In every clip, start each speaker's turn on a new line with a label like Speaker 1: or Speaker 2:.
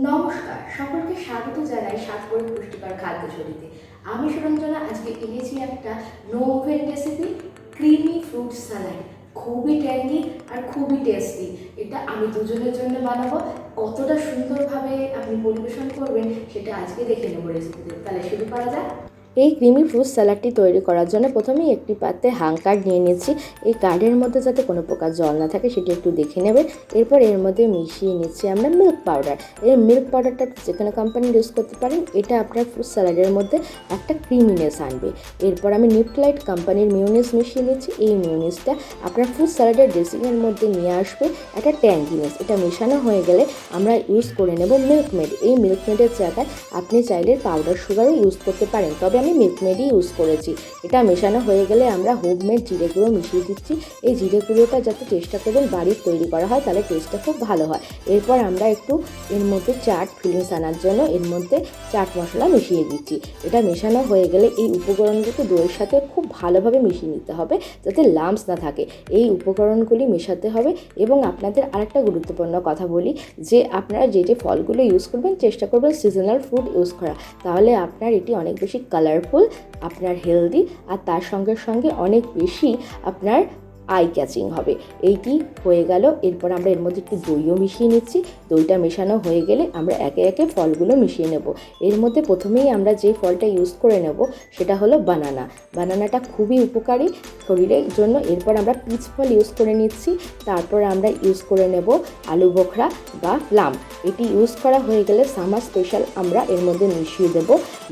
Speaker 1: নমস্কার, সকলকে স্বাগত জানাই স্বাদকর পুষ্টিকর খাদ্য ঝুড়িতে। আমি সুরঞ্জনা আজকে এনেছি একটা novel recipe, creamy fruit salad. খুবই ট্যাঙ্গি আর খুবই টেস্টি। এটা আমি দুজনের জন্য বানাবো। কতটা সুন্দরভাবে আপনি পরিবেশন করবেন সেটা আজকে দেখে নেবো রেসিপিতে। তাহলে শুরু করা যাক। এই ক্রিমি ফ্রুট স্যালাডটি তৈরি করার জন্য প্রথমেই একটি পাত্রে কার্ড নিয়ে নিচ্ছি। এই কার্ডের মধ্যে যাতে কোনো প্রকার জল না থাকে সেটি একটু দেখে নেবেন। এরপর এর মধ্যে মিশিয়ে নিচ্ছি আমরা মিল্ক পাউডার। এই মিল্ক পাউডারটা যে কোনো কোম্পানির ইউজ করতে পারেন। এটা আপনার ফ্রুট স্যালাডের মধ্যে একটা ক্রিমিনেস আনবে। এরপর আমি নিউট্রিলাইট কোম্পানির মিউনিস মিশিয়ে নিচ্ছি। এই মিউনিসটা আপনার ফ্রুট স্যালাডের ড্রেসিংয়ের মধ্যে নিয়ে আসবে একটা ট্যাঙ্গিনেস। এটা মেশানো হয়ে গেলে আমরা ইউজ করে নেব মিল্কমেড। এই মিল্কমেডের জায়গায় আপনি চাইলে পাউডার সুগারও ইউজ করতে পারেন, তবে আমি মিল্কমেডই ইউজ করেছি। এটা মেশানো হয়ে গেলে আমরা হোমমেড জিরে গুঁড়ো মিশিয়ে দিচ্ছি। এই জিরে গুঁড়োটা যাতে চেষ্টা করবেন বাড়ির তৈরি করা হয়, তাহলে টেস্টটা খুব ভালো হয়। এরপর আমরা একটু এর মধ্যে চাট ফিলিংস আনার জন্য এর মধ্যে চাট মশলা মিশিয়ে দিচ্ছি। এটা মেশানো হয়ে গেলে এই উপকরণগুলোকে দইয়ের সাথে খুব ভালোভাবে মিশিয়ে নিতে হবে যাতে লাম্পস না থাকে। এই উপকরণগুলি মেশাতে হবে। এবং আপনাদের আরেকটা গুরুত্বপূর্ণ কথা বলি যে আপনারা যে যে ফলগুলো ইউজ করবেন চেষ্টা করবেন সিজনাল ফ্রুট ইউজ করা, তাহলে আপনার এটি অনেক বেশি কালারফুল, আপনার হেলদি, আর তার সঙ্গে সঙ্গে অনেক বেশি আপনার আই ক্যাচিং হবে। এইটি হয়ে গেল। এরপর আমরা এর মধ্যে একটু দইও মিশিয়ে নিচ্ছি। দইটা মেশানো হয়ে গেলে আমরা একে একে ফলগুলো মিশিয়ে নেব। এর মধ্যে প্রথমেই আমরা যে ফলটা ইউজ করে নেব সেটা হলো বানানা। বানানাটা খুবই উপকারী শরীরের জন্য। এরপর আমরা পিচ ফল ইউজ করে নিচ্ছি। তারপর আমরা ইউজ করে নেব আলু বোখরা বা প্লাম। এটি ইউজ করা হয়ে গেলে সামার স্পেশাল আমরা এর মধ্যে মিশিয়ে দেব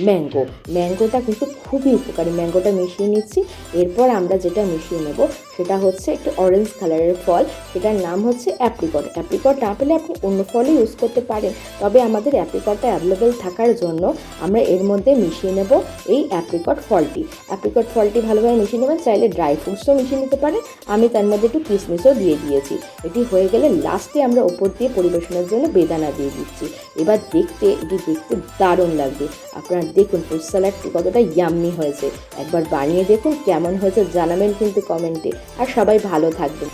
Speaker 1: ম্যাঙ্গো। ম্যাঙ্গোটা কিন্তু খুবই উপকারী। ম্যাঙ্গোটা মিশিয়ে নিচ্ছি। এরপর আমরা যেটা মিশিয়ে নেব সেটা হচ্ছে একটু অরেঞ্জ কালারের ফল, সেটার নাম হচ্ছে অ্যাপ্রিকট। অ্যাপ্রিকট না পেলে আপনি অন্য ফলই ইউজ করতে পারেন, তবে আমাদের অ্যাপ্রিকটটা অ্যাভেলেবেল থাকার জন্য আমরা এর মধ্যে মিশিয়ে নেব এই অ্যাপ্রিকট ফলটি। অ্যাপ্রিকট ফলটি ভালোভাবে মিশিয়ে নেবেন। চাইলে ড্রাই ফ্রুটসও মিশিয়ে নিতে পারেন। আমি তার মধ্যে একটু কিশমিশও দিয়ে দিয়েছি। এটি হয়ে গেলে লাস্টে আমরা ওপর দিয়ে পরিবেশনের জন্য বেদানা দিয়ে দিচ্ছি। এবার এটি দেখতে দারুণ লাগবে। আপনারা দেখুন ফ্রুট স্যালাডটি কতটা ইয়াম্মি হয়েছে। একবার বানিয়ে দেখুন, কেমন হয়েছে জানাবেন কিন্তু কমেন্টে। আর সবাই ভালো থাকবেন।